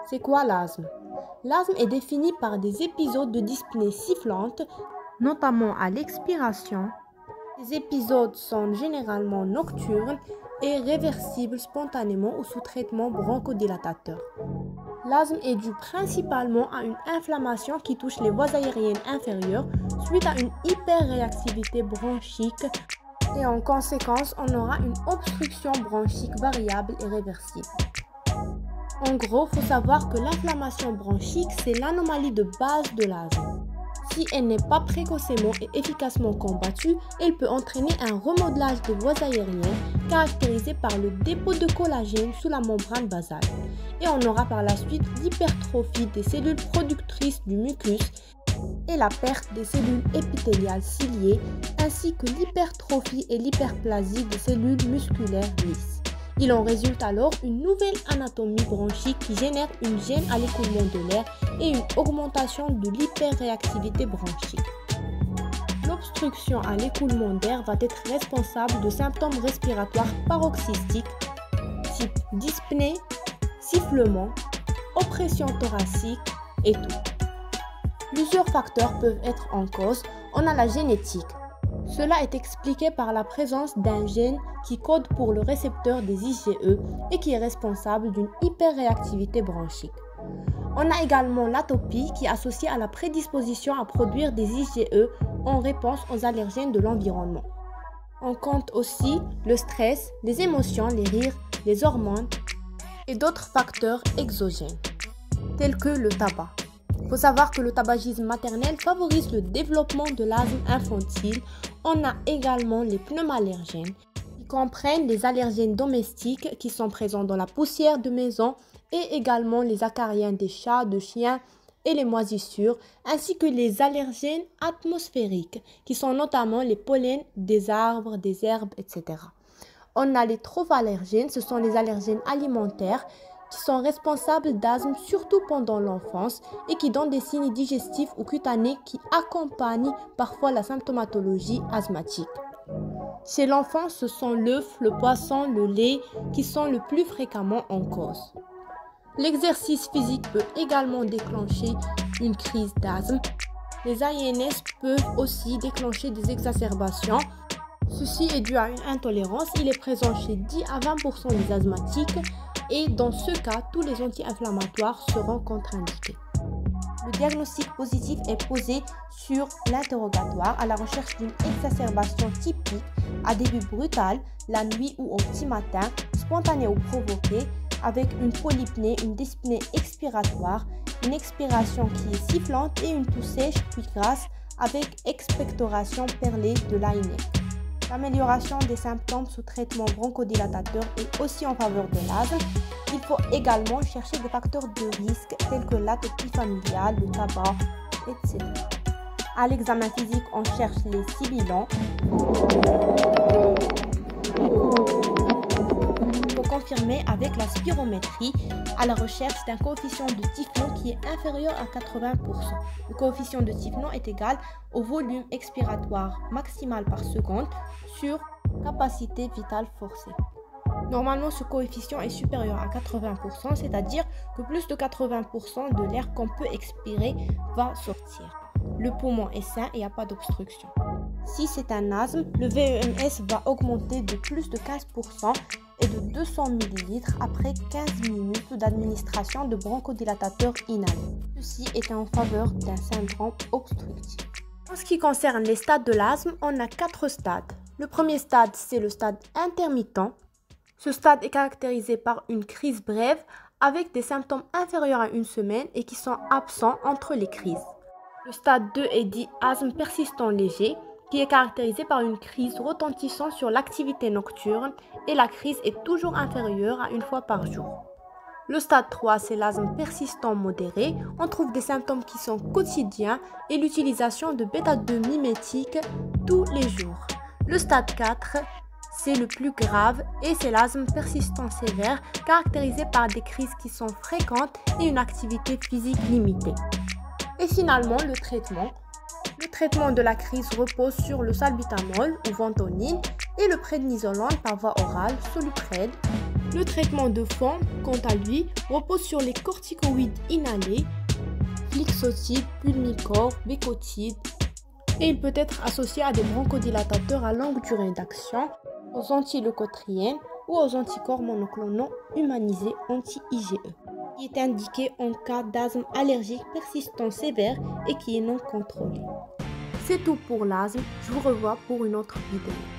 C'est quoi l'asthme? L'asthme est défini par des épisodes de dyspnée sifflante, notamment à l'expiration. Ces épisodes sont généralement nocturnes et réversibles spontanément ou sous traitement bronchodilatateur. L'asthme est dû principalement à une inflammation qui touche les voies aériennes inférieures suite à une hyperréactivité bronchique et en conséquence, on aura une obstruction bronchique variable et réversible. En gros, il faut savoir que l'inflammation bronchique, c'est l'anomalie de base de l'asthme. Si elle n'est pas précocement et efficacement combattue, elle peut entraîner un remodelage des voies aériennes caractérisé par le dépôt de collagène sous la membrane basale. Et on aura par la suite l'hypertrophie des cellules productrices du mucus et la perte des cellules épithéliales ciliées, ainsi que l'hypertrophie et l'hyperplasie des cellules musculaires lisses. Il en résulte alors une nouvelle anatomie bronchique qui génère une gêne à l'écoulement de l'air et une augmentation de l'hyperréactivité bronchique. L'obstruction à l'écoulement d'air va être responsable de symptômes respiratoires paroxystiques type dyspnée, sifflement, oppression thoracique et tout. Plusieurs facteurs peuvent être en cause. On a la génétique. Cela est expliqué par la présence d'un gène qui code pour le récepteur des IgE et qui est responsable d'une hyperréactivité bronchique. On a également l'atopie qui est associée à la prédisposition à produire des IgE en réponse aux allergènes de l'environnement. On compte aussi le stress, les émotions, les rires, les hormones et d'autres facteurs exogènes, tels que le tabac. Il faut savoir que le tabagisme maternel favorise le développement de l'asthme infantile. On a également les pneumallergènes, qui comprennent les allergènes domestiques qui sont présents dans la poussière de maison et également les acariens des chats, de chiens et les moisissures, ainsi que les allergènes atmosphériques, qui sont notamment les pollens des arbres, des herbes, etc. On a les trophallergènes, ce sont les allergènes alimentaires, qui sont responsables d'asthme surtout pendant l'enfance et qui donnent des signes digestifs ou cutanés qui accompagnent parfois la symptomatologie asthmatique. Chez l'enfant, ce sont l'œuf, le poisson, le lait qui sont le plus fréquemment en cause. L'exercice physique peut également déclencher une crise d'asthme. Les AINS peuvent aussi déclencher des exacerbations. Ceci est dû à une intolérance. Il est présent chez 10 à 20% des asthmatiques. Et dans ce cas, tous les anti-inflammatoires seront contre-indiqués. Le diagnostic positif est posé sur l'interrogatoire à la recherche d'une exacerbation typique à début brutal, la nuit ou au petit matin, spontanée ou provoquée, avec une polypnée, une dyspnée expiratoire, une expiration qui est sifflante et une toux sèche puis grasse avec expectoration perlée de l'AINE. L'amélioration des symptômes sous traitement bronchodilatateur est aussi en faveur de l'asthme. Il faut également chercher des facteurs de risque tels que l'atopie familiale, le tabac, etc. À l'examen physique, on cherche les sibilants. Il faut confirmer avec la spirométrie à la recherche d'un coefficient de typhon qui est inférieur à 80%. Le coefficient de typhon est égal au volume expiratoire maximal par seconde sur capacité vitale forcée. Normalement, ce coefficient est supérieur à 80%, c'est-à-dire que plus de 80% de l'air qu'on peut expirer va sortir. Le poumon est sain et il n'y a pas d'obstruction. Si c'est un asthme, le VEMS va augmenter de plus de 15% et de 200 ml après 15 minutes d'administration de bronchodilatateur inhalé. Ceci est en faveur d'un syndrome obstructif. En ce qui concerne les stades de l'asthme, on a 4 stades. Le premier stade, c'est le stade intermittent. Ce stade est caractérisé par une crise brève avec des symptômes inférieurs à une semaine et qui sont absents entre les crises. Le stade 2 est dit asthme persistant léger, qui est caractérisé par une crise retentissant sur l'activité nocturne et la crise est toujours inférieure à une fois par jour. Le stade 3, c'est l'asthme persistant modéré. On trouve des symptômes qui sont quotidiens et l'utilisation de bêta-2 mimétiques tous les jours. Le stade 4, c'est le plus grave et c'est l'asthme persistant sévère caractérisé par des crises qui sont fréquentes et une activité physique limitée. Et finalement, le traitement. Le traitement de la crise repose sur le salbutamol ou ventoline et le prednisolone par voie orale, Soluprel. Le traitement de fond, quant à lui, repose sur les corticoïdes inhalés, fluoxétide, pulmicor, bécotide, et il peut être associé à des bronchodilatateurs à longue durée d'action, aux antileucotriènes ou aux anticorps monoclonaux humanisés anti-IgE, qui est indiqué en cas d'asthme allergique persistant sévère et qui est non contrôlé. C'est tout pour l'asthme, je vous revois pour une autre vidéo.